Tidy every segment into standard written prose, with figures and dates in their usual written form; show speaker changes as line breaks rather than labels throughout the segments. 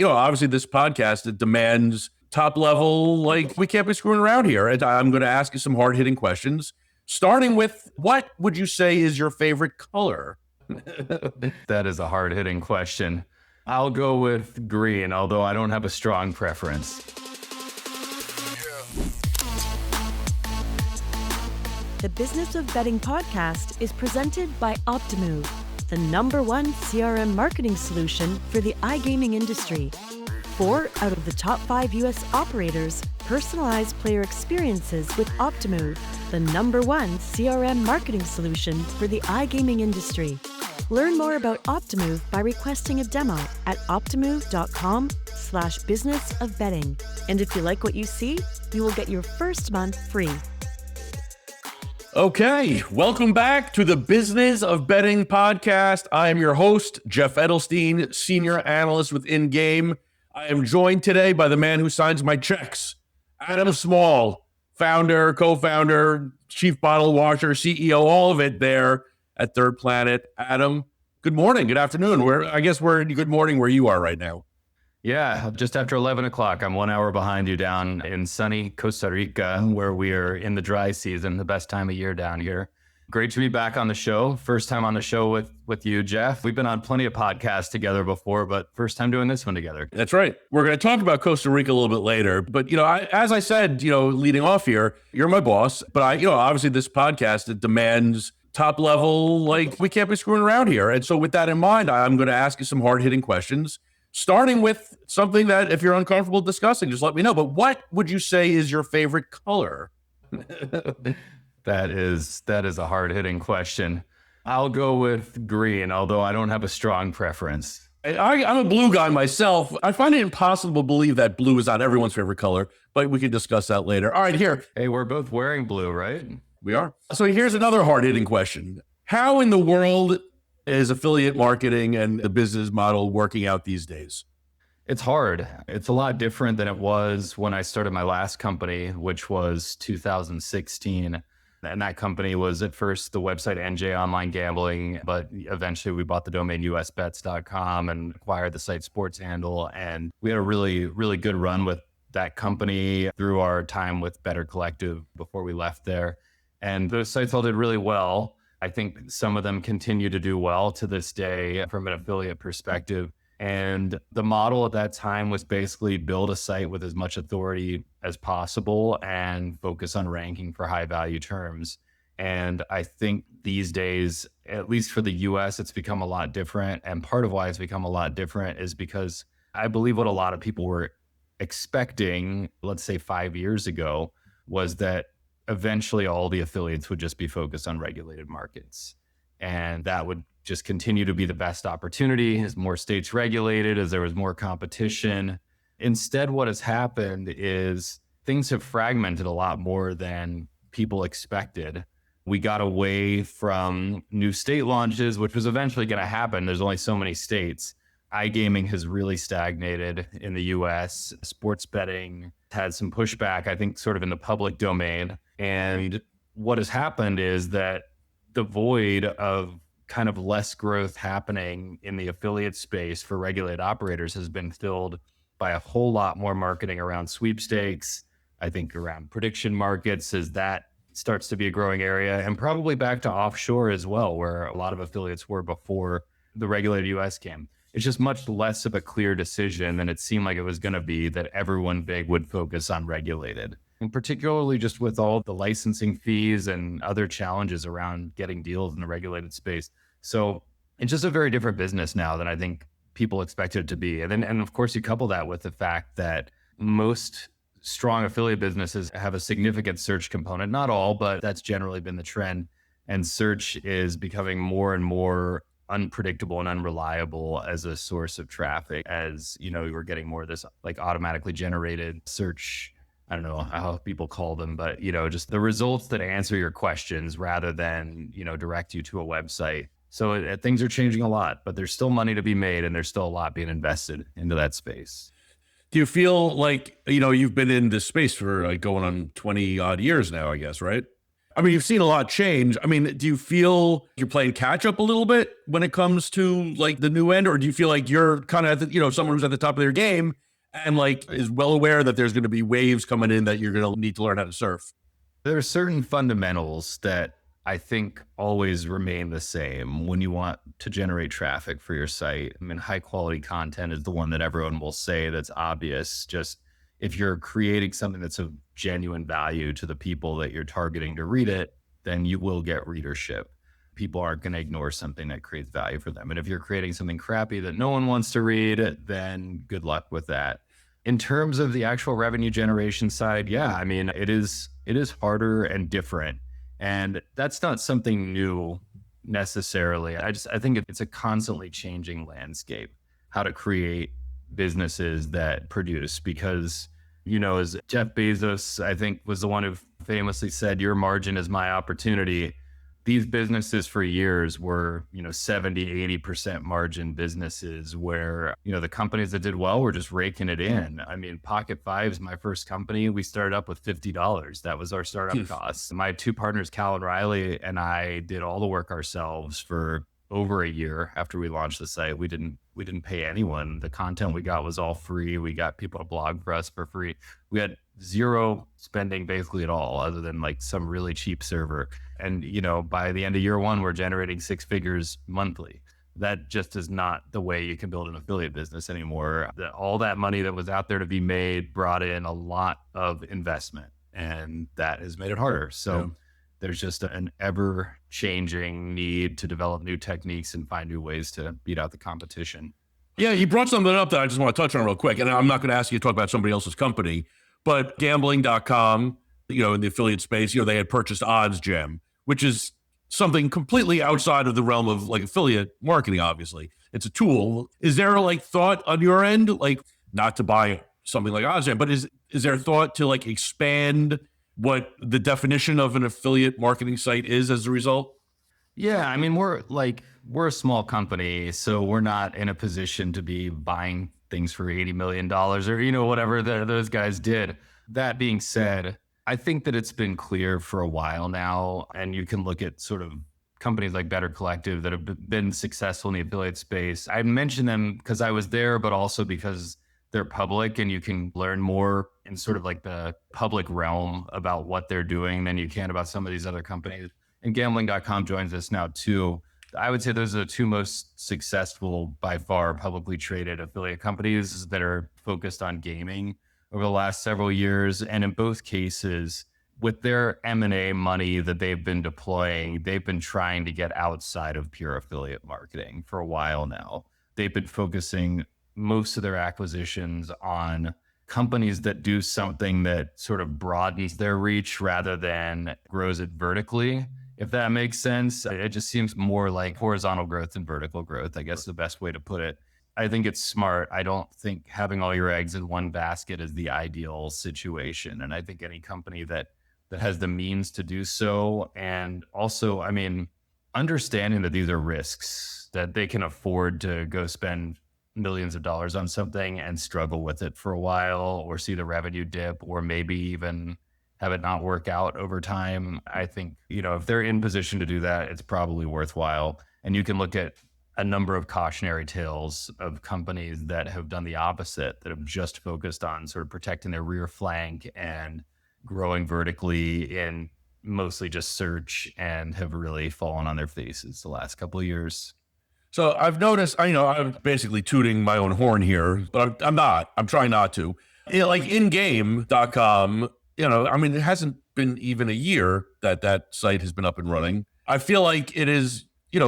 Obviously this podcast, it demands top level, like we can't be screwing around here. And I'm going to ask you some hard hitting questions, starting with what would you say is your favorite color?
That is a hard hitting question. I'll go with green, although I don't have a strong preference.
The Business of Betting podcast is presented by Optimove, the #1 CRM marketing solution for the iGaming industry. 4 out of the top 5 U.S. operators personalize player experiences with Optimove, the #1 CRM marketing solution for the iGaming industry. Learn more about Optimove by requesting a demo at optimove.com/businessofbetting. And if you like what you see, you will get your first month free.
Okay, welcome back to the Business of Betting podcast. I am your host, Jeff Edelstein, senior analyst with InGame. I am joined today by the man who signs my checks, Adam Small, founder, co-founder, chief bottle washer, CEO, all of it there at Third Planet. Adam, good morning, good afternoon. We're good morning where you are right now.
Yeah, just after 11 o'clock. I'm 1 hour behind you down in sunny Costa Rica, where we are in the dry season, the best time of year down here. Great to be back on the show. First time on the show with you, Jeff. We've been on plenty of podcasts together before, but first time doing this one together.
That's right. We're going to talk about Costa Rica a little bit later. But, as I said, leading off here, you're my boss. But obviously this podcast, it demands top level, like we can't be screwing around here. And so with that in mind, I'm going to ask you some hard hitting questions, starting with something that if you're uncomfortable discussing, just let me know. But what would you say is your favorite color?
That is a hard hitting question. I'll go with green, although I don't have a strong preference.
I'm a blue guy myself. I find it impossible to believe that blue is not everyone's favorite color, but we can discuss that later. All right, here.
Hey, we're both wearing blue, right?
We are. So here's another hard hitting question. How in the world is affiliate marketing and the business model working out these days?
It's hard. It's a lot different than it was when I started my last company, which was 2016. And that company was at first the website NJ Online Gambling, but eventually we bought the domain usbets.com and acquired the site Sports Handle. And we had a really, really good run with that company through our time with Better Collective before we left there. And those sites all did really well. I think some of them continue to do well to this day from an affiliate perspective. And the model at that time was basically build a site with as much authority as possible and focus on ranking for high value terms. And I think these days, at least for the US, it's become a lot different. And part of why it's become a lot different is because I believe what a lot of people were expecting, let's say 5 years ago, was that eventually all the affiliates would just be focused on regulated markets. And that would just continue to be the best opportunity as more states regulated, as there was more competition. Instead, what has happened is things have fragmented a lot more than people expected. We got away from new state launches, which was eventually going to happen. There's only so many states. iGaming has really stagnated in the US. Sports betting had some pushback, I think, sort of in the public domain. And what has happened is that the void of kind of less growth happening in the affiliate space for regulated operators has been filled by a whole lot more marketing around sweepstakes, I think around prediction markets, as that starts to be a growing area, and probably back to offshore as well, where a lot of affiliates were before the regulated US came. It's just much less of a clear decision than it seemed like it was going to be that everyone big would focus on regulated. And particularly just with all the licensing fees and other challenges around getting deals in the regulated space. So it's just a very different business now than I think people expected it to be. And of course, you couple that with the fact that most strong affiliate businesses have a significant search component. Not all, but that's generally been the trend. And search is becoming more and more unpredictable and unreliable as a source of traffic, as we're getting more of this like automatically generated search. I don't know how people call them, but just the results that answer your questions rather than direct you to a website. So things are changing a lot, but there's still money to be made and there's still a lot being invested into that space.
Do you feel like, you've been in this space for like going on 20 odd years now, I guess, right? I mean, you've seen a lot change. I mean, do you feel you're playing catch up a little bit when it comes to like the new end, or do you feel like you're kind of, someone who's at the top of their game and like is well aware that there's going to be waves coming in that you're going to need to learn how to surf?
There are certain fundamentals that I think always remain the same when you want to generate traffic for your site. I mean, high quality content is the one that everyone will say that's obvious. Just if you're creating something that's of genuine value to the people that you're targeting to read it, then you will get readership. People aren't going to ignore something that creates value for them. And if you're creating something crappy that no one wants to read, then good luck with that. In terms of the actual revenue generation side, yeah, I mean, it is harder and different. And that's not something new necessarily. I think it's a constantly changing landscape, how to create businesses that produce, because, as Jeff Bezos, I think, was the one who famously said, your margin is my opportunity. These businesses for years were, 70, 80% margin businesses where, the companies that did well were just raking it in. I mean, PocketFives, my first company, we started up with $50. That was our startup costs. My two partners, Cal and Riley, and I did all the work ourselves for over a year after we launched the site. We didn't pay anyone. The content we got was all free. We got people to blog for us for free. We had zero spending basically at all, other than like some really cheap server. And, by the end of year one, we're generating six figures monthly. That just is not the way you can build an affiliate business anymore. All that money that was out there to be made brought in a lot of investment, and that has made it harder. So there's just an ever changing need to develop new techniques and find new ways to beat out the competition.
Yeah, you brought something up that I just want to touch on real quick. And I'm not going to ask you to talk about somebody else's company, but gambling.com, in the affiliate space, they had purchased OddsGem, which is something completely outside of the realm of like affiliate marketing, obviously. It's a tool. Is there like thought on your end, like not to buy something like OddsGem, but is there thought to like expand what the definition of an affiliate marketing site is as a result?
Yeah, I mean, we're a small company, so we're not in a position to be buying things for $80 million or, whatever those guys did. That being said, I think that it's been clear for a while now, and you can look at sort of companies like Better Collective that have been successful in the affiliate space. I mentioned them because I was there, but also because they're public and you can learn more in sort of like the public realm about what they're doing than you can about some of these other companies. And gambling.com joins us now too. I would say those are the two most successful by far publicly traded affiliate companies that are focused on gaming over the last several years. And in both cases, with their M&A money that they've been deploying, they've been trying to get outside of pure affiliate marketing for a while now. They've been focusing most of their acquisitions on companies that do something that sort of broadens their reach rather than grows it vertically, if that makes sense. It just seems more like horizontal growth than vertical growth, I guess is the best way to put it. I think it's smart. I don't think having all your eggs in one basket is the ideal situation. And I think any company that has the means to do so, and also, I mean, understanding that these are risks, that they can afford to go spend millions of dollars on something and struggle with it for a while, or see the revenue dip, or maybe even have it not work out over time. I think, if they're in position to do that, it's probably worthwhile. And you can look at a number of cautionary tales of companies that have done the opposite, that have just focused on sort of protecting their rear flank and growing vertically in mostly just search, and have really fallen on their faces the last couple of years.
So I've noticed, I'm basically tooting my own horn here, but I'm not. I'm trying not to. Like InGame.com, it hasn't been even a year that site has been up and running. I feel like it is,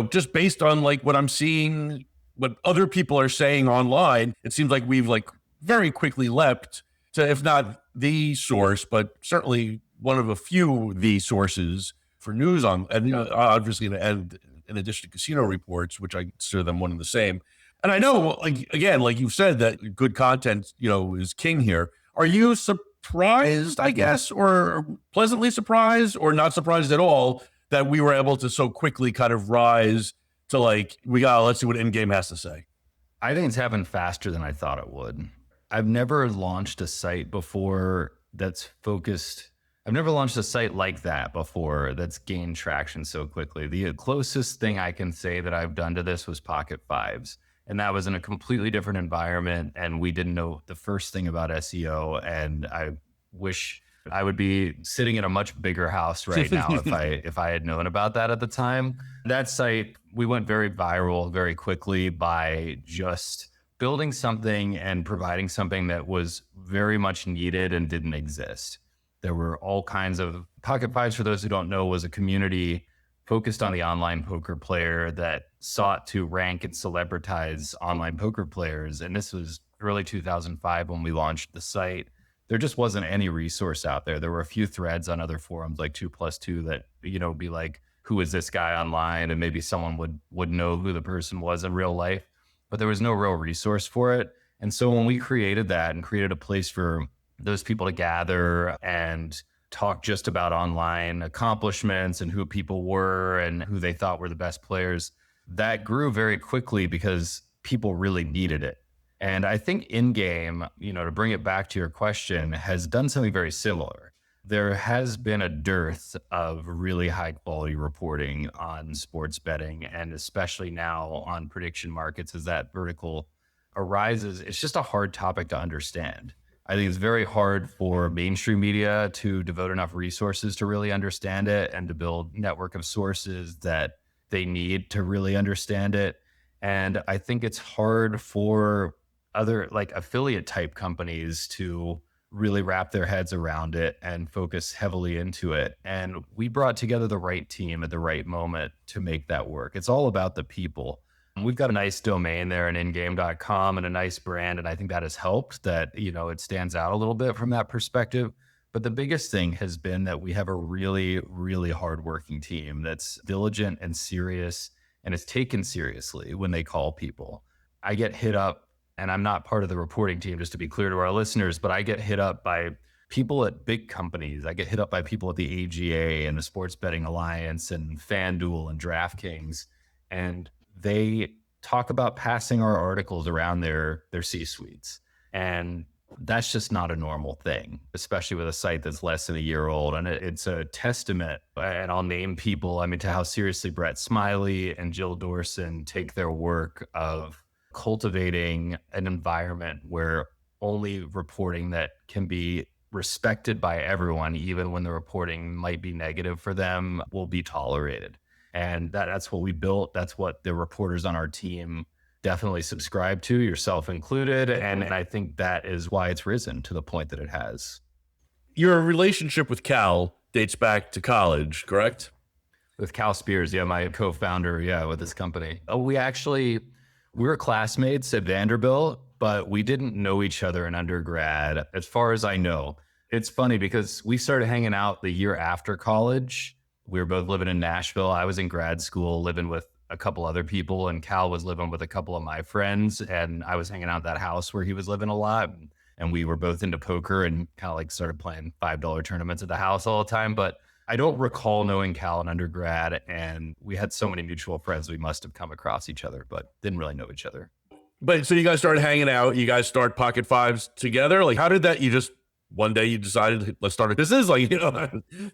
just based on like what I'm seeing, what other people are saying online, it seems like we've like very quickly leapt to, if not the source, but certainly one of a few the sources for news on, and obviously, and in addition to casino reports, which I consider them one and the same. And I know, like, again, like you said, that good content, is king here. Are you surprised, I guess, or pleasantly surprised, or not surprised at all that we were able to so quickly kind of rise to like, let's see what InGame has to say?
I think it's happened faster than I thought it would. I've never launched a site before that's focused. I've never launched a site like that before that's gained traction so quickly. The closest thing I can say that I've done to this was PocketFives. And that was in a completely different environment. And we didn't know the first thing about SEO. And I wish I would be sitting in a much bigger house right now if I had known about that at the time. That site, we went very viral very quickly by just building something and providing something that was very much needed and didn't exist. There were all kinds of PocketFives, for those who don't know, was a community focused on the online poker player that sought to rank and celebritize online poker players. And this was early 2005 when we launched the site. There just wasn't any resource out there. There were a few threads on other forums like 2plus2 that, be like, who is this guy online? And maybe someone would know who the person was in real life, but there was no real resource for it. And so when we created that and created a place for those people to gather and talk just about online accomplishments and who people were and who they thought were the best players, that grew very quickly because people really needed it. And I think InGame, to bring it back to your question, has done something very similar. There has been a dearth of really high quality reporting on sports betting, and especially now on prediction markets as that vertical arises. It's just a hard topic to understand. I think it's very hard for mainstream media to devote enough resources to really understand it and to build network of sources that they need to really understand it. And I think it's hard for other like affiliate type companies to really wrap their heads around it and focus heavily into it. And we brought together the right team at the right moment to make that work. It's all about the people. We've got a nice domain there in ingame.com and a nice brand. And I think that has helped that, it stands out a little bit from that perspective. But the biggest thing has been that we have a really, really hardworking team that's diligent and serious and is taken seriously when they call people. I get hit up, and I'm not part of the reporting team, just to be clear to our listeners, but I get hit up by people at big companies. I get hit up by people at the AGA and the Sports Betting Alliance and FanDuel and DraftKings. And they talk about passing our articles around their C-suites. And that's just not a normal thing, especially with a site that's less than a year old. And it's a testament, and I'll name people, to how seriously Brett Smiley and Jill Dorson take their work of cultivating an environment where only reporting that can be respected by everyone, even when the reporting might be negative for them, will be tolerated. And that's what we built. That's what the reporters on our team definitely subscribe to, yourself included. And I think that is why it's risen to the point that it has.
Your relationship with Cal dates back to college, correct?
With Cal Spears, my co-founder, with this company. We were classmates at Vanderbilt, but we didn't know each other in undergrad, as far as I know. It's funny because we started hanging out the year after college. We were both living in Nashville. I was in grad school living with a couple other people, and Cal was living with a couple of my friends, and I was hanging out at that house where he was living a lot. And we were both into poker and kind of started playing $5 tournaments at the house all the time. But I don't recall knowing Cal in undergrad, and we had so many mutual friends, we must have come across each other, but didn't really know each other.
But so you guys started hanging out, you guys start PocketFives together. Like, how did that, one day you decided, let's start a business?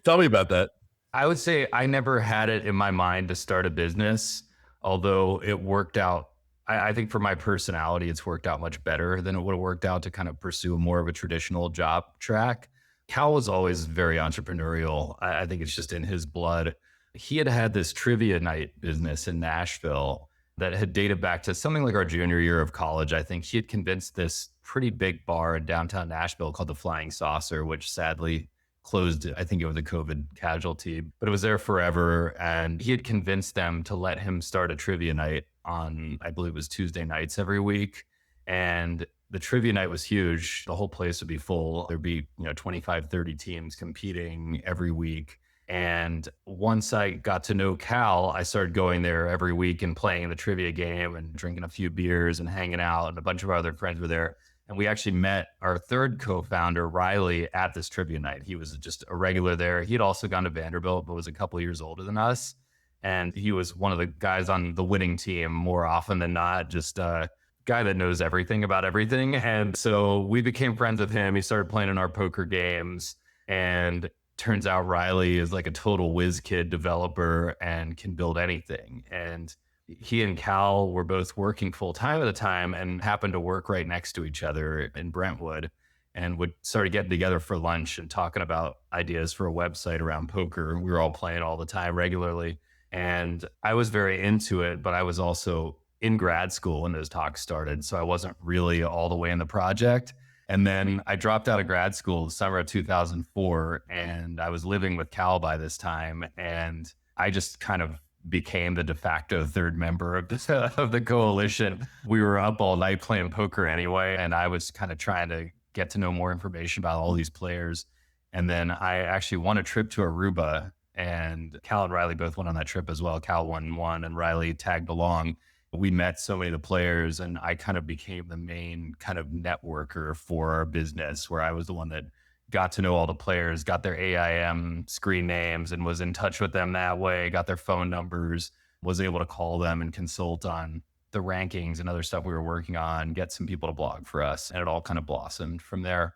Tell me about that.
I would say I never had it in my mind to start a business, although it worked out. I think for my personality, it's worked out much better than it would have worked out to kind of pursue more of a traditional job track. Cal was always very entrepreneurial. I think it's just in his blood. He had this trivia night business in Nashville that had dated back to something like our junior year of college. I think he had convinced this pretty big bar in downtown Nashville called the Flying Saucer, which sadly closed. I think it was a COVID casualty, but it was there forever. And he had convinced them to let him start a trivia night on, I believe it was Tuesday nights every week. And the trivia night was huge. The whole place would be full. There'd be, 25, 30 teams competing every week. And once I got to know Cal, I started going there every week and playing the trivia game and drinking a few beers and hanging out. And a bunch of our other friends were there. And we actually met our third co-founder, Riley, at this trivia night. He was just a regular there. He had also gone to Vanderbilt, but was a couple of years older than us. And he was one of the guys on the winning team more often than not, just a guy that knows everything about everything. And so we became friends with him. He started playing in our poker games. And turns out Riley is like a total whiz kid developer and can build anything. And he and Cal were both working full time at the time and happened to work right next to each other in Brentwood, and would start getting together for lunch and talking about ideas for a website around poker. We were all playing all the time regularly. And I was very into it, but I was also in grad school when those talks started. So I wasn't really all the way in the project. And then I dropped out of grad school the summer of 2004, and I was living with Cal by this time. And I just kind of became the de facto third member of the coalition. We were up all night playing poker anyway, and I was kind of trying to get to know more information about all these players. And then I actually won a trip to Aruba, and Cal and Riley both went on that trip as well. Cal won one and Riley tagged along. We met so many of the players, and I kind of became the main kind of networker for our business, where I was the one that got to know all the players, got their AIM screen names and was in touch with them that way, got their phone numbers, was able to call them and consult on the rankings and other stuff we were working on, get some people to blog for us. And it all kind of blossomed from there.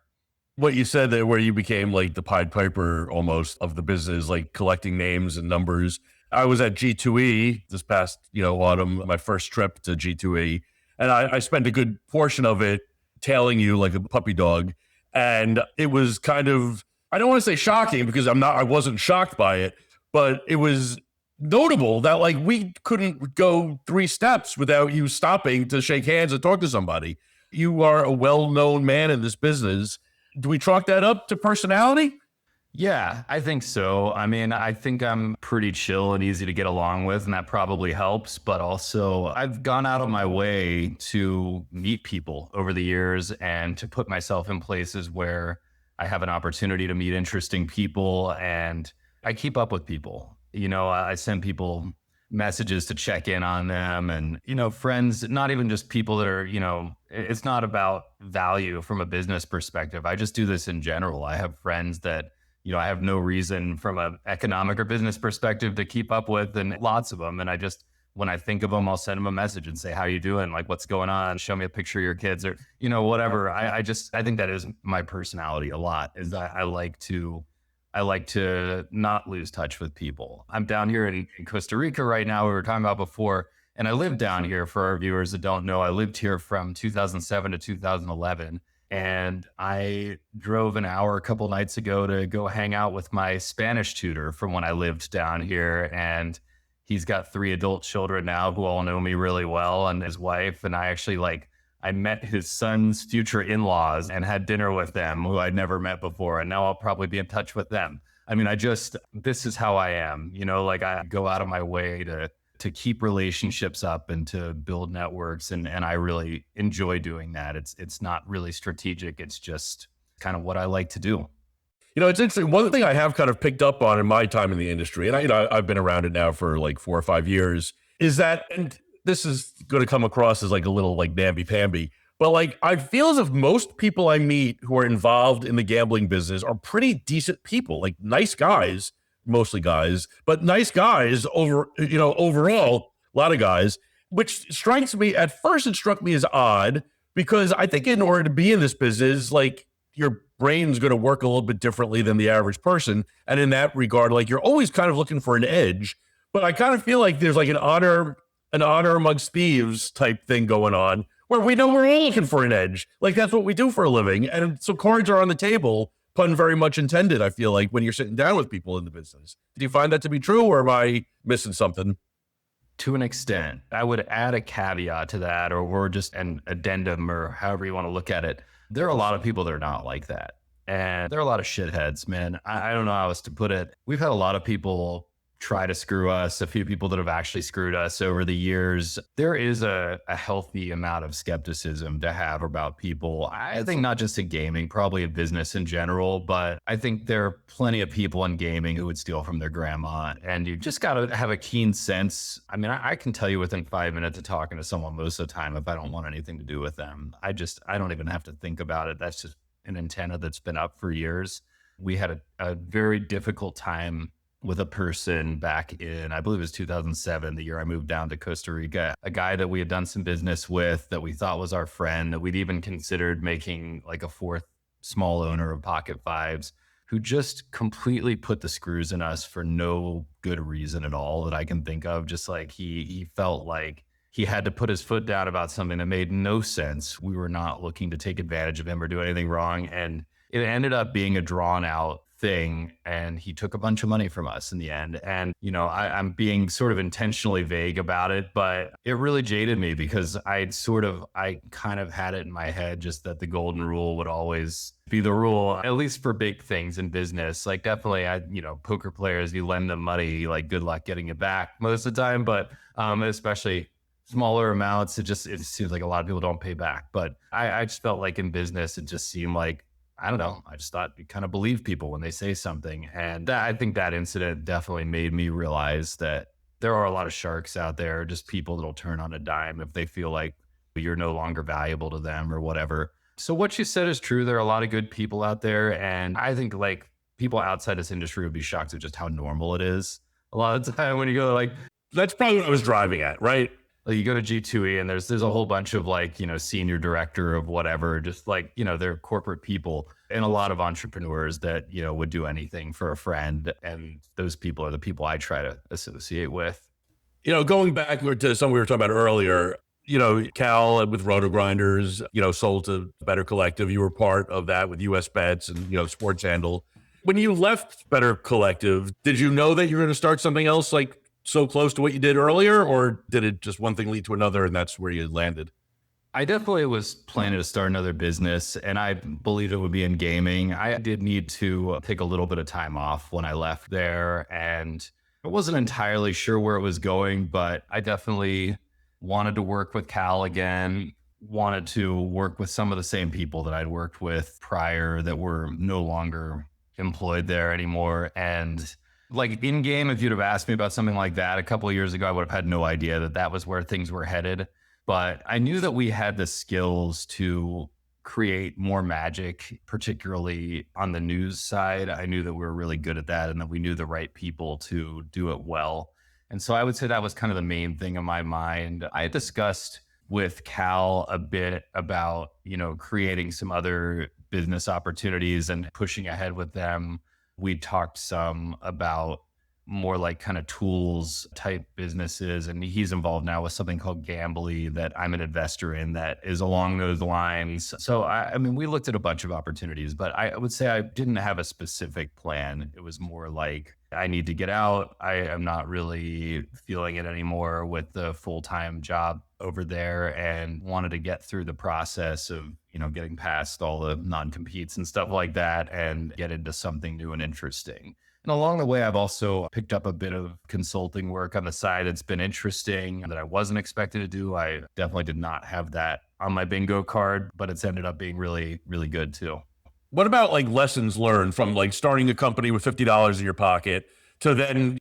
What you said there, where you became like the Pied Piper almost of the business, like collecting names and numbers. I was at G2E this past, autumn, my first trip to G2E. And I spent a good portion of it tailing you like a puppy dog. And it was kind of, I don't want to say shocking, because I wasn't shocked by it, but it was notable that like we couldn't go 3 steps without you stopping to shake hands and talk to somebody. You are a well-known man in this business. Do we chalk that up to personality?
Yeah, I think so. I mean, I think I'm pretty chill and easy to get along with, and that probably helps. But also, I've gone out of my way to meet people over the years and to put myself in places where I have an opportunity to meet interesting people, and I keep up with people. I send people messages to check in on them, and, friends, not even just people that are, it's not about value from a business perspective. I just do this in general. I have friends that I have no reason from an economic or business perspective to keep up with, and lots of them. And when I think of them, I'll send them a message and say, how you doing? Like, what's going on? Show me a picture of your kids, or, whatever. I think that is my personality a lot, is that I like to not lose touch with people. I'm down here in Costa Rica right now, we were talking about before, and I lived down here. For our viewers that don't know, I lived here from 2007 to 2011. And I drove an hour a couple nights ago to go hang out with my Spanish tutor from when I lived down here. And he's got 3 adult children now who all know me really well, and his wife. And I met his son's future in-laws and had dinner with them, who I'd never met before. And now I'll probably be in touch with them. I mean, this is how I am, I go out of my way to keep relationships up and to build networks. And I really enjoy doing that. It's not really strategic. It's just kind of what I like to do.
It's interesting. One thing I have kind of picked up on in my time in the industry, and I've been around it now for like 4 or 5 years, is that, and this is going to come across as like a little like namby-pamby, but like I feel as if most people I meet who are involved in the gambling business are pretty decent people, like nice guys, mostly guys, but nice guys overall, a lot of guys, which at first it struck me as odd, because I think in order to be in this business, like your brain's going to work a little bit differently than the average person. And in that regard, like you're always kind of looking for an edge, but I kind of feel like there's like an honor amongst thieves type thing going on, where we know we're all looking for an edge. Like that's what we do for a living. And so cards are on the table, pun very much intended, I feel like, when you're sitting down with people in the business. Do you find that to be true, or am I missing something?
To an extent. I would add a caveat to that, or just an addendum, or however you want to look at it. There are a lot of people that are not like that. And there are a lot of shitheads, man. I don't know how else to put it. We've had a lot of people try to screw us, a few people that have actually screwed us over the years. There is a healthy amount of skepticism to have about people. I think not just in gaming, probably in business in general, but I think there are plenty of people in gaming who would steal from their grandma. And you just got to have a keen sense. I mean, I can tell you within 5 minutes of talking to someone most of the time if I don't want anything to do with them. I don't even have to think about it. That's just an antenna that's been up for years. We had a very difficult time with a person back in, I believe it was 2007, the year I moved down to Costa Rica, a guy that we had done some business with that we thought was our friend, that we'd even considered making like a 4th small owner of PocketFives, who just completely put the screws in us for no good reason at all that I can think of. Just like he felt like he had to put his foot down about something that made no sense. We were not looking to take advantage of him or do anything wrong. And it ended up being a drawn out thing. And he took a bunch of money from us in the end. And, I'm being sort of intentionally vague about it, but it really jaded me because I kind of had it in my head just that the golden rule would always be the rule, at least for big things in business. Like definitely, poker players, you lend them money, like good luck getting it back most of the time, but especially smaller amounts, it seems like a lot of people don't pay back. But I just felt like in business, it just seemed like, I don't know, I just thought you kind of believe people when they say something. And I think that incident definitely made me realize that there are a lot of sharks out there, just people that'll turn on a dime if they feel like you're no longer valuable to them or whatever. So what you said is true. There are a lot of good people out there. And I think like people outside this industry would be shocked at just how normal it is. A lot of the time when you go like,
That's probably what I was driving at, right?
you go to G2E and there's a whole bunch of like, senior director of whatever, just like, they're corporate people and a lot of entrepreneurs that, would do anything for a friend. And those people are the people I try to associate with.
Going back to something we were talking about earlier, Cal with Roto Grinders, sold to Better Collective. You were part of that with US Bets and, Sports Handle. When you left Better Collective, did you know that you were going to start something else like so close to what you did earlier, or did it just one thing lead to another and that's where you landed?
I definitely was planning to start another business and I believed it would be in gaming. I did need to take a little bit of time off when I left there and I wasn't entirely sure where it was going, but I definitely wanted to work with Cal again, wanted to work with some of the same people that I'd worked with prior that were no longer employed there anymore. And like InGame, if you'd have asked me about something like that a couple of years ago, I would have had no idea that was where things were headed. But I knew that we had the skills to create more magic, particularly on the news side. I knew that we were really good at that and that we knew the right people to do it well. And so I would say that was kind of the main thing in my mind. I had discussed with Cal a bit about, creating some other business opportunities and pushing ahead with them. We talked some about more like kind of tools type businesses. And he's involved now with something called Gambly that I'm an investor in that is along those lines. So, I mean, we looked at a bunch of opportunities, but I would say I didn't have a specific plan. It was more like, I need to get out. I am not really feeling it anymore with the full-time job over there and wanted to get through the process of, getting past all the non-competes and stuff like that and get into something new and interesting. And along the way, I've also picked up a bit of consulting work on the side. It's been interesting that I wasn't expected to do. I definitely did not have that on my bingo card, but it's ended up being really, really good too.
What about like lessons learned from like starting a company with $50 in your pocket to then,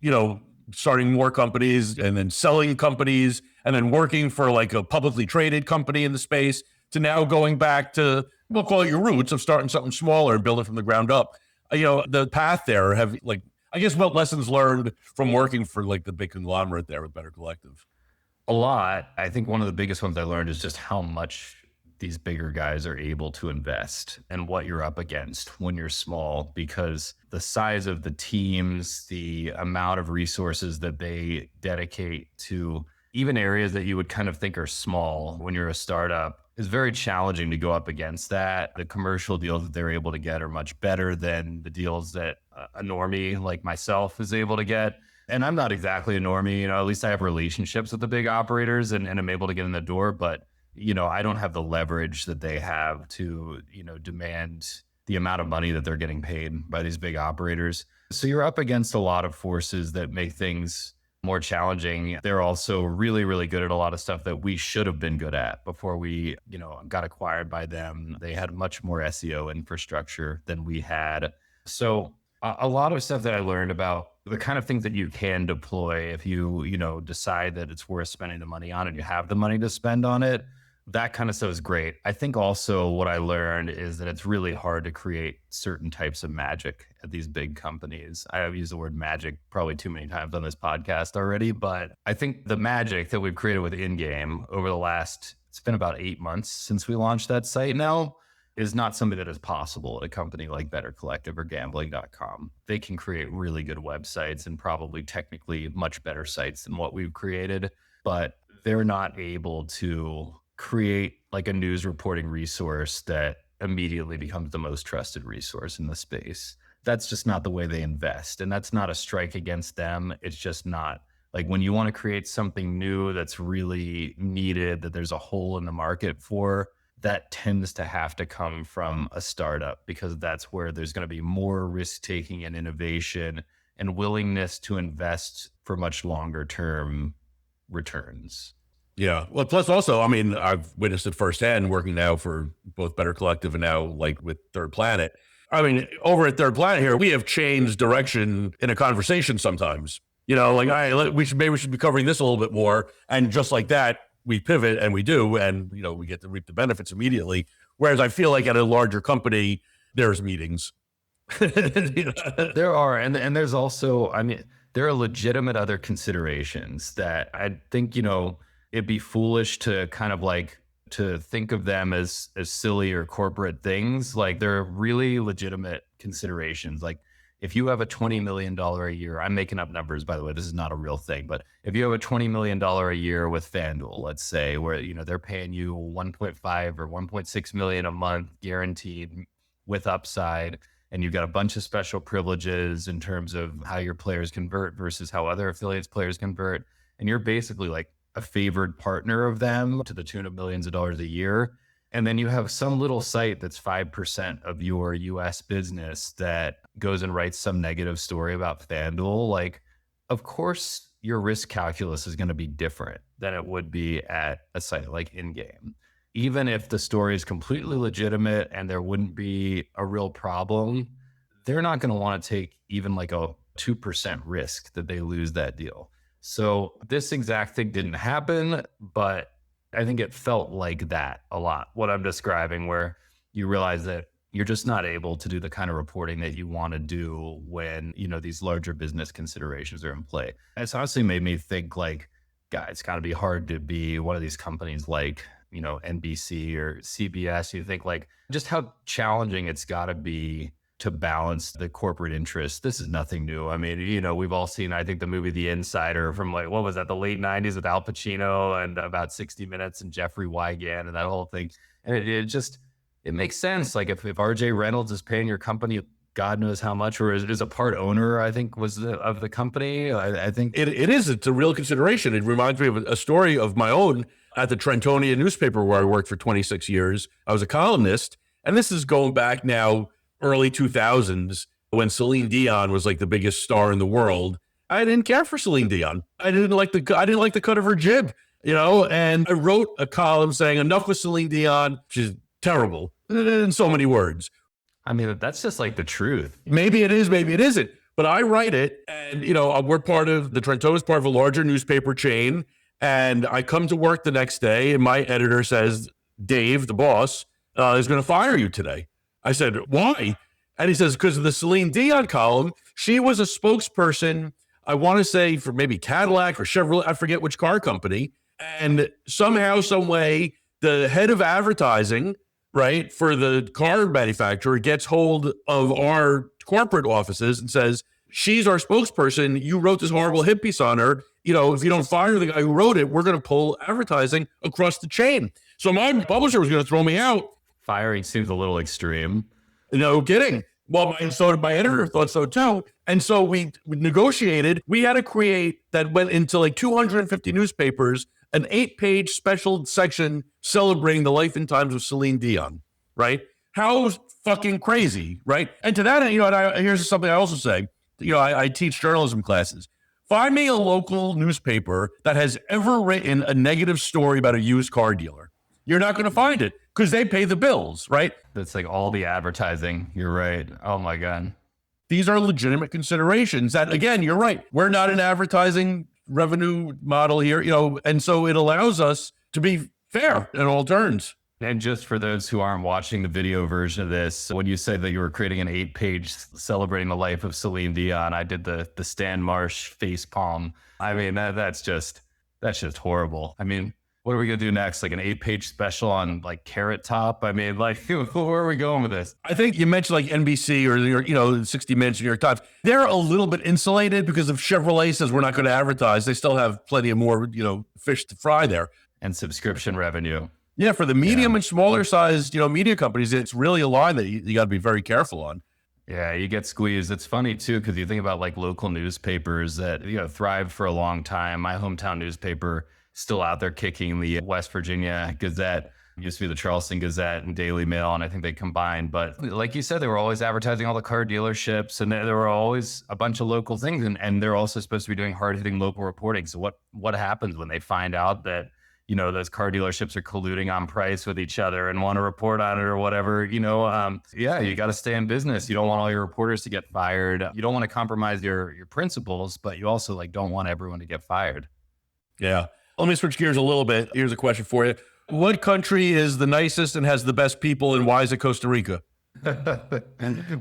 starting more companies and then selling companies and then working for like a publicly traded company in the space to now going back to, we'll call it your roots of starting something smaller and building from the ground up? The path there what lessons learned from working for like the big conglomerate there with Better Collective?
A lot. I think one of the biggest ones I learned is just how much these bigger guys are able to invest and what you're up against when you're small, because the size of the teams, the amount of resources that they dedicate to even areas that you would kind of think are small when you're a startup is very challenging to go up against that. The commercial deals that they're able to get are much better than the deals that a normie like myself is able to get. And I'm not exactly a normie, at least I have relationships with the big operators and I'm able to get in the door, but I don't have the leverage that they have to, demand the amount of money that they're getting paid by these big operators. So you're up against a lot of forces that make things more challenging. They're also really, really good at a lot of stuff that we should have been good at before we, got acquired by them. They had much more SEO infrastructure than we had. So a lot of stuff that I learned about the kind of things that you can deploy if you, decide that it's worth spending the money on and you have the money to spend on it. That kind of stuff is great. I think also what I learned is that it's really hard to create certain types of magic at these big companies. I have used the word magic probably too many times on this podcast already, but I think the magic that we've created with InGame over the last, it's been about 8 months since we launched that site now, is not something that is possible at a company like Better Collective or gambling.com. They can create really good websites and probably technically much better sites than what we've created, but they're not able to create like a news reporting resource that immediately becomes the most trusted resource in the space. That's just not the way they invest. And that's not a strike against them. It's just not like when you want to create something new that's really needed, that there's a hole in the market for, that tends to have to come from a startup, because that's where there's going to be more risk taking and innovation and willingness to invest for much longer term returns.
Yeah. Well, plus also, I mean, I've witnessed it firsthand working now for both Better Collective and now like with Third Planet. I mean, over at Third Planet here, we have changed direction in a conversation sometimes. You know, like, all right, maybe we should be covering this a little bit more. And just like that, we pivot and we do, and, you know, we get to reap the benefits immediately. Whereas I feel like at a larger company, there's meetings.
There are. And there's also, I mean, there are legitimate other considerations that I think, you know, it'd be foolish to kind of like to think of them as silly or corporate things. Like, they're really legitimate considerations. Like, if you have a $20 million a year, I'm making up numbers, by the way, this is not a real thing, but if you have a $20 million a year with FanDuel, let's say, where, you know, they're paying you 1.5 or 1.6 million a month guaranteed with upside, and you've got a bunch of special privileges in terms of how your players convert versus how other affiliates players convert, and you're basically like a favored partner of them to the tune of millions of dollars a year. And then you have some little site that's 5% of your US business that goes and writes some negative story about FanDuel. Like, of course, your risk calculus is going to be different than it would be at a site like InGame. Even if the story is completely legitimate and there wouldn't be a real problem, they're not going to want to take even like a 2% risk that they lose that deal. So this exact thing didn't happen, but I think it felt like that a lot, what I'm describing, where you realize that you're just not able to do the kind of reporting that you want to do when, you know, these larger business considerations are in play. And it's honestly made me think like, God, it's got to be hard to be one of these companies like, you know, NBC or CBS. You think like just how challenging it's got to be to balance the corporate interest. This is nothing new. I mean, you know, we've all seen, I think, the movie The Insider from like, what was that, the late 90s with Al Pacino and about 60 Minutes and Jeffrey Wigand and that whole thing. And it makes sense. Like if RJ Reynolds is paying your company God knows how much, or is a part owner, I think, of the company. I think
it is. It's a real consideration. It reminds me of a story of my own at the Trentonia newspaper where I worked for 26 years. I was a columnist, and this is going back now early 2000s when Celine Dion was like the biggest star in the world. I didn't care for Celine Dion. I didn't like the cut of her jib, you know, and I wrote a column saying enough with Celine Dion. She's terrible in so many words.
I mean, that's just like the truth.
Maybe it is, maybe it isn't, but I write it, and, you know, we're part of the Trentonia is part of a larger newspaper chain. And I come to work the next day and my editor says, Dave, the boss, is going to fire you today. I said, why? And he says, because of the Celine Dion column. She was a spokesperson, I want to say, for maybe Cadillac or Chevrolet, I forget which car company. And somehow, some way, the head of advertising, right, for the car manufacturer gets hold of our corporate offices and says, she's our spokesperson. You wrote this horrible hit piece on her. You know, if you don't fire the guy who wrote it, we're going to pull advertising across the chain. So my publisher was going to throw me out.
Firing seems a little extreme.
No kidding. Well, so my editor thought so too. And so we negotiated. We had to create, that went into like 250 newspapers, an 8-page special section celebrating the life and times of Celine Dion, right? How fucking crazy, right? And to that end, you know, and here's something I also say, you know, I teach journalism classes. Find me a local newspaper that has ever written a negative story about a used car dealer. You're not going to find it because they pay the bills, right?
That's like all the advertising. You're right. Oh my God.
These are legitimate considerations that, again, you're right. We're not an advertising revenue model here, you know, and so it allows us to be fair in all turns.
And just for those who aren't watching the video version of this, when you said that you were creating an 8-page celebrating the life of Celine Dion, I did the Stan Marsh face palm. I mean, that's just horrible. I mean, what are we going to do next? Like an 8-page special on like Carrot Top? I mean, like, where are we going with this?
I think you mentioned like NBC or 60 Minutes, New York Times. They're a little bit insulated because if Chevrolet says we're not going to advertise, they still have plenty of more, fish to fry there.
And subscription revenue.
Yeah, for the medium and smaller sized, media companies, it's really a line that you got to be very careful on.
Yeah, you get squeezed. It's funny too, because you think about like local newspapers that, thrived for a long time. My hometown newspaper still out there kicking, the West Virginia Gazette, used to be the Charleston Gazette and Daily Mail, and I think they combined. But like you said, they were always advertising all the car dealerships, and there were always a bunch of local things, and they're also supposed to be doing hard-hitting local reporting. So what happens when they find out that those car dealerships are colluding on price with each other and want to report on it or whatever, you got to stay in business. You don't want all your reporters to get fired. You don't want to compromise your principles, but you also don't want everyone to get fired.
Yeah. Let me switch gears a little bit. Here's a question for you. What country is the nicest and has the best people, and why is it Costa Rica?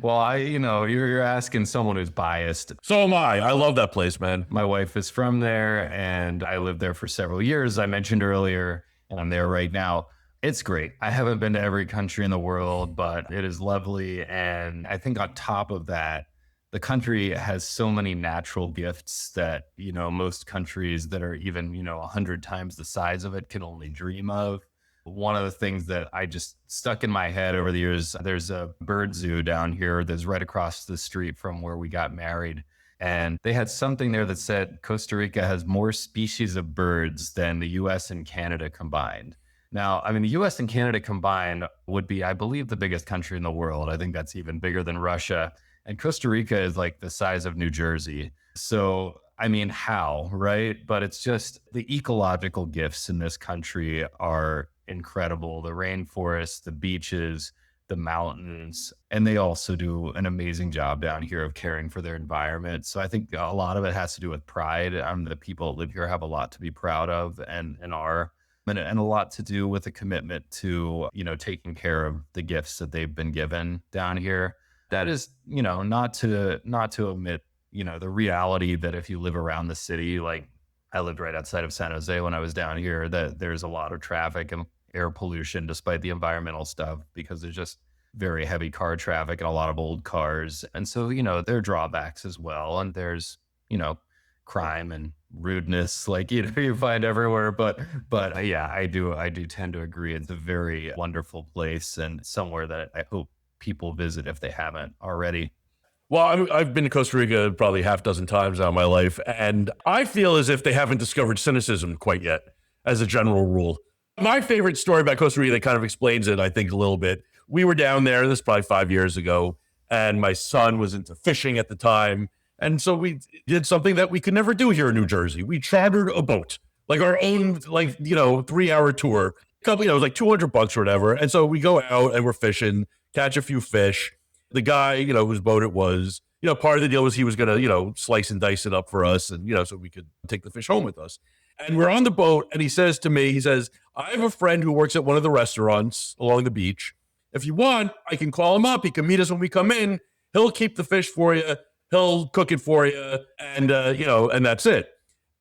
Well, you're asking someone who's biased.
So am I. I love that place, man.
My wife is from there, and I lived there for several years. I mentioned earlier, and I'm there right now. It's great. I haven't been to every country in the world, but it is lovely. And I think on top of that, the country has so many natural gifts that, most countries that are even, 100 times the size of it can only dream of. One of the things that I just stuck in my head over the years, there's a bird zoo down here that's right across the street from where we got married. And they had something there that said Costa Rica has more species of birds than the US and Canada combined. Now, the US and Canada combined would be, I believe, the biggest country in the world. I think that's even bigger than Russia. And Costa Rica is like the size of New Jersey. So, how, right? But it's just the ecological gifts in this country are incredible. The rainforest, the beaches, the mountains, and they also do an amazing job down here of caring for their environment. So I think a lot of it has to do with pride. The people that live here have a lot to be proud of and a lot to do with a commitment to, taking care of the gifts that they've been given down here. That is, not to omit, the reality that if you live around the city, like I lived right outside of San Jose when I was down here, that there's a lot of traffic and air pollution despite the environmental stuff, because there's just very heavy car traffic and a lot of old cars. And so, there are drawbacks as well. And there's, crime and rudeness, you find everywhere. But yeah, I do tend to agree. It's a very wonderful place and somewhere that I hope people visit if they haven't already.
Well, I've been to Costa Rica probably half dozen times now in my life, and I feel as if they haven't discovered cynicism quite yet, as a general rule. My favorite story about Costa Rica that kind of explains it, I think, a little bit. We were down there, this is probably 5 years ago, and my son was into fishing at the time. And so we did something that we could never do here in New Jersey. We chartered a boat, like our own, 3-hour tour. It was like $200 or whatever. And so we go out and we're fishing, catch a few fish. The guy, whose boat it was, part of the deal was he was going to, slice and dice it up for us and, so we could take the fish home with us. And we're on the boat and he says to me, I have a friend who works at one of the restaurants along the beach. If you want, I can call him up. He can meet us when we come in. He'll keep the fish for you. He'll cook it for you. And, and that's it.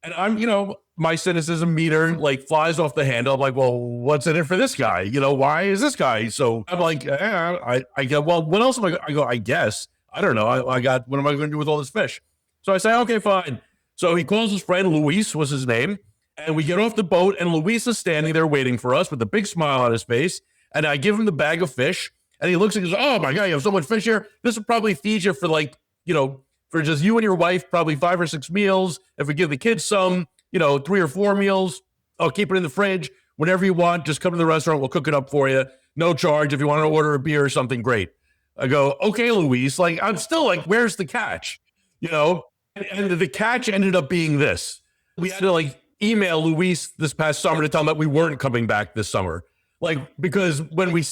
And I'm, my cynicism meter flies off the handle. I'm like, well, what's in it for this guy? Why is this guy? So I'm like, I go, well, what else am I? I go, I guess, I don't know. I got, what am I going to do with all this fish? So I say, okay, fine. So he calls his friend, Luis was his name. And we get off the boat and Luis is standing there waiting for us with a big smile on his face. And I give him the bag of fish and he looks and goes, oh my God, you have so much fish here. This will probably feed you for for just you and your wife, probably 5 or 6 meals. If we give the kids some, 3 or 4 meals, I'll keep it in the fridge. Whenever you want, just come to the restaurant. We'll cook it up for you. No charge. If you want to order a beer or something, great. I go, okay, Luis, I'm still where's the catch? And the catch ended up being this. We had to email Luis this past summer to tell him that we weren't coming back this summer. Because when we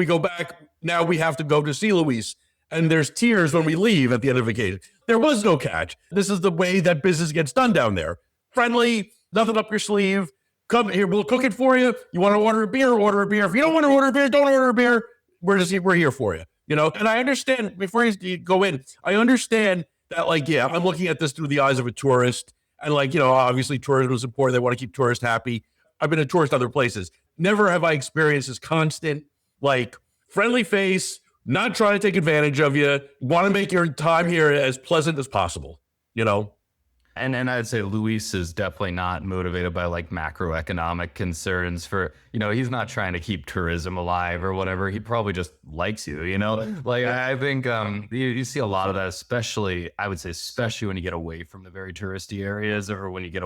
go back, now we have to go to see Luis. And there's tears when we leave at the end of vacation. There was no catch. This is the way that business gets done down there. Friendly, nothing up your sleeve. Come here, we'll cook it for you. You want to order a beer? Order a beer. If you don't want to order a beer, don't order a beer. We're here for you. And I understand, before you go in, I understand that I'm looking at this through the eyes of a tourist. And obviously tourism is important. They want to keep tourists happy. I've been a tourist other places. Never have I experienced this constant, like, friendly face, not trying to take advantage of you, want to make your time here as pleasant as possible, you know?
And I'd say Luis is definitely not motivated by like macroeconomic concerns for, he's not trying to keep tourism alive or whatever. He probably just likes you, like I think you see a lot of that, especially when you get away from the very touristy areas or when you get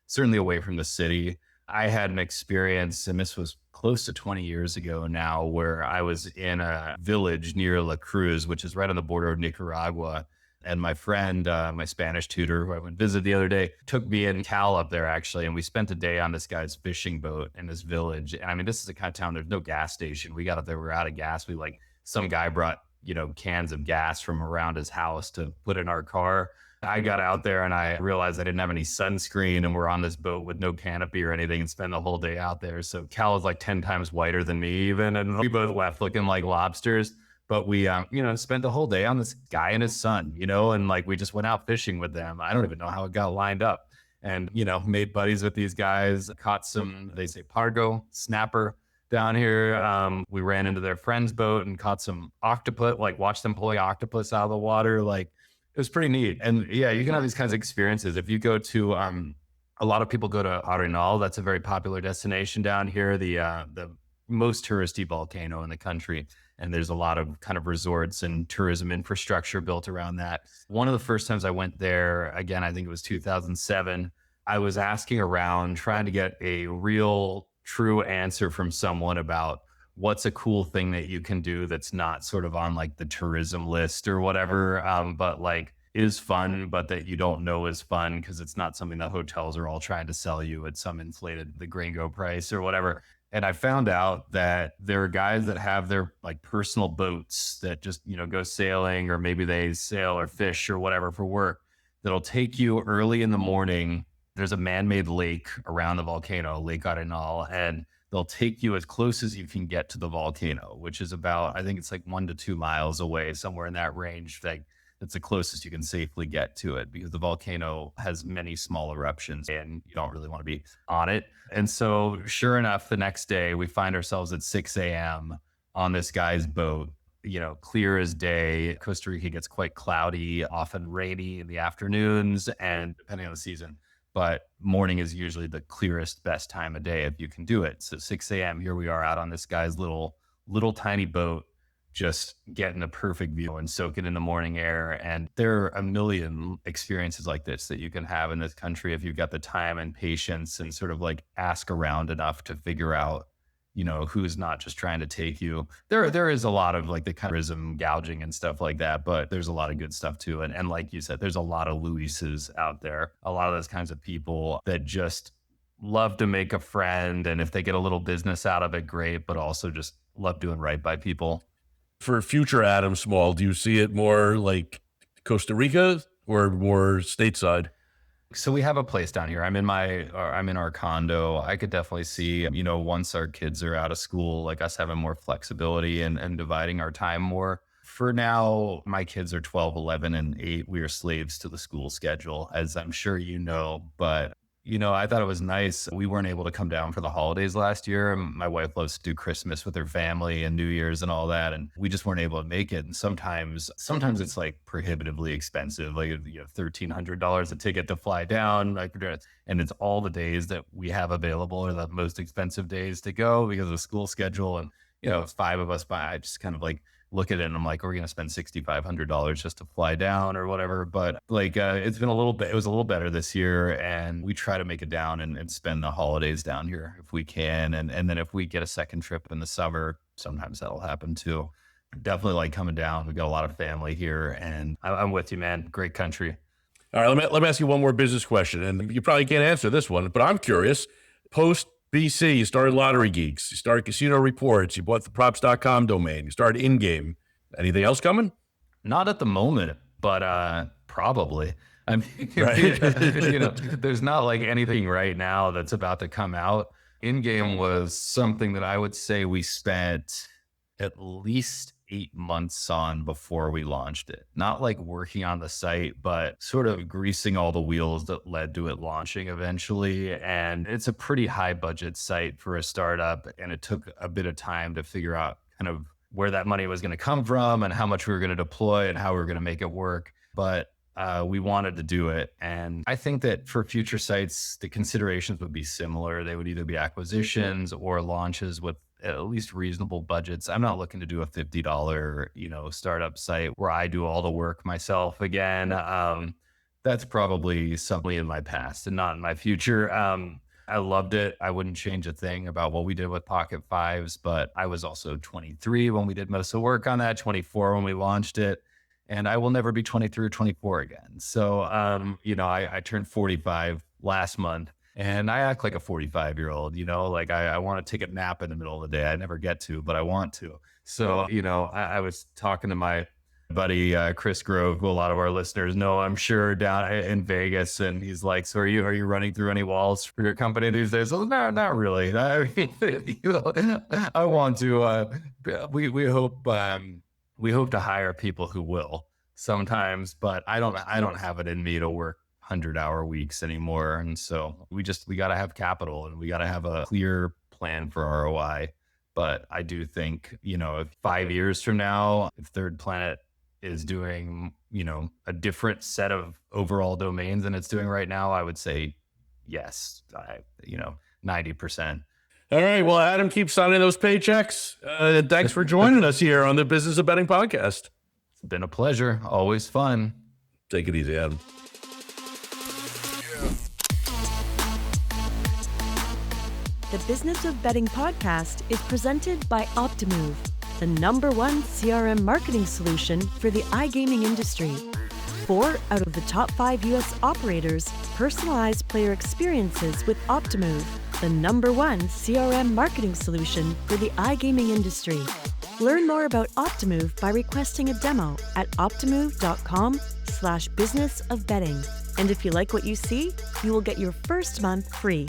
certainly away from the city. I had an experience, and this was close to 20 years ago now, where I was in a village near La Cruz, which is right on the border of Nicaragua. And my friend, my Spanish tutor, who I went visit the other day, took me and Cal up there actually. And we spent a day on this guy's fishing boat in this village. And I mean, this is a kind of town, there's no gas station. We got up there, we were out of gas. Some guy brought, cans of gas from around his house to put in our car. I got out there and I realized I didn't have any sunscreen, and we're on this boat with no canopy or anything and spend the whole day out there. So Cal was like 10 times whiter than me even. And we both left looking like lobsters. But we, spent the whole day on this guy and his son, and like we just went out fishing with them. I don't even know how it got lined up, and, made buddies with these guys, caught some, they say pargo, snapper down here. We ran into their friend's boat and caught some octopus, like watched them pulling octopus out of the water. Like it was pretty neat. And yeah, you can have these kinds of experiences. If you go to, a lot of people go to Arenal. That's a very popular destination down here. The most touristy volcano in the country. And there's a lot of kind of resorts and tourism infrastructure built around that. One of the first times I went there, again, I think it was 2007, I was asking around, trying to get a real true answer from someone about what's a cool thing that you can do that's not sort of on like the tourism list or whatever, but like is fun, but that you don't know is fun because it's not something that hotels are all trying to sell you at some inflated the gringo price or whatever. And I found out that there are guys that have their like personal boats that just, go sailing, or maybe they sail or fish or whatever for work, that'll take you early in the morning. There's a man-made lake around the volcano, Lake Arenal, and they'll take you as close as you can get to the volcano, which is about, I think it's like 1 to 2 miles away, somewhere in that range. Like that's the closest you can safely get to it, because the volcano has many small eruptions and you don't really want to be on it. And so sure enough, the next day we find ourselves at 6 a.m. on this guy's boat, clear as day. Costa Rica gets quite cloudy, often rainy in the afternoons, and depending on the season, but morning is usually the clearest, best time of day if you can do it. So 6 a.m. here we are out on this guy's little tiny boat, just getting a perfect view and soaking in the morning air. And there are a million experiences like this that you can have in this country if you've got the time and patience and sort of like ask around enough to figure out, who's not just trying to take you. There is a lot of like the kind of tourism gouging and stuff like that, but there's a lot of good stuff too. And like you said, there's a lot of Luises out there, a lot of those kinds of people that just love to make a friend. And if they get a little business out of it, great, but also just love doing right by people.
For future Adam Small, do you see it more like Costa Rica or more stateside?
So we have a place down here. I'm in our condo. I could definitely see, once our kids are out of school, like us having more flexibility and dividing our time more. For now, my kids are 12, 11, and 8. We are slaves to the school schedule, as I'm sure you know, but I thought it was nice. We weren't able to come down for the holidays last year. My wife loves to do Christmas with her family and New Year's and all that, and we just weren't able to make it. And sometimes it's like prohibitively expensive, like $1,300 a ticket to fly down, and it's all the days that we have available are the most expensive days to go because of the school schedule. And 5 of us, I just kind of like look at it and I'm like, we're going to spend $6,500 just to fly down or whatever. But like, it was a little better this year, and we try to make it down and spend the holidays down here if we can. And then if we get a second trip in the summer, sometimes that'll happen too. Definitely like coming down. We've got a lot of family here, and I'm with you, man. Great country.
All right. Let me ask you one more business question, and you probably can't answer this one, but I'm curious. Post BC, you started Lottery Geeks, you started Casino Reports, you bought the props.com domain, you started InGame. Anything else coming?
Not at the moment, but probably. I mean,
right.
There's not like anything right now that's about to come out. InGame was something that I would say we spent at least 8 months on before we launched it. Not like working on the site, but sort of greasing all the wheels that led to it launching eventually. And it's a pretty high budget site for a startup. And it took a bit of time to figure out kind of where that money was going to come from and how much we were going to deploy and how we were going to make it work. But we wanted to do it. And I think that for future sites, the considerations would be similar. They would either be acquisitions or launches with at least reasonable budgets. I'm not looking to do a $50, startup site where I do all the work myself again. That's probably something in my past and not in my future. I loved it. I wouldn't change a thing about what we did with PocketFives, but I was also 23 when we did most of the work on that, 24 when we launched it. And I will never be 23 or 24 again. So, I turned 45 last month and I act like a 45-year-old, like I want to take a nap in the middle of the day. I never get to, but I want to. So, I was talking to my buddy, Chris Grove, who a lot of our listeners know, I'm sure, down in Vegas. And he's like, so are you running through any walls for your company these days? So, no, not really. I want to, we hope to hire people who will sometimes, but I don't have it in me to work 100-hour weeks anymore. And so we got to have capital and we got to have a clear plan for ROI. But I do think, if 5 years from now, if Third Planet is doing, a different set of overall domains than it's doing right now, I would say yes, 90%.
All right. Well, Adam, keep signing those paychecks. Thanks for joining us here on the Business of Betting podcast.
It's been a pleasure. Always fun.
Take it easy, Adam.
The Business of Betting podcast is presented by Optimove, the #1 CRM marketing solution for the iGaming industry. 4 out of the top 5 U.S. operators personalize player experiences with Optimove, the #1 CRM marketing solution for the iGaming industry. Learn more about Optimove by requesting a demo at optimove.com/businessofbetting. And if you like what you see, you will get your first month free.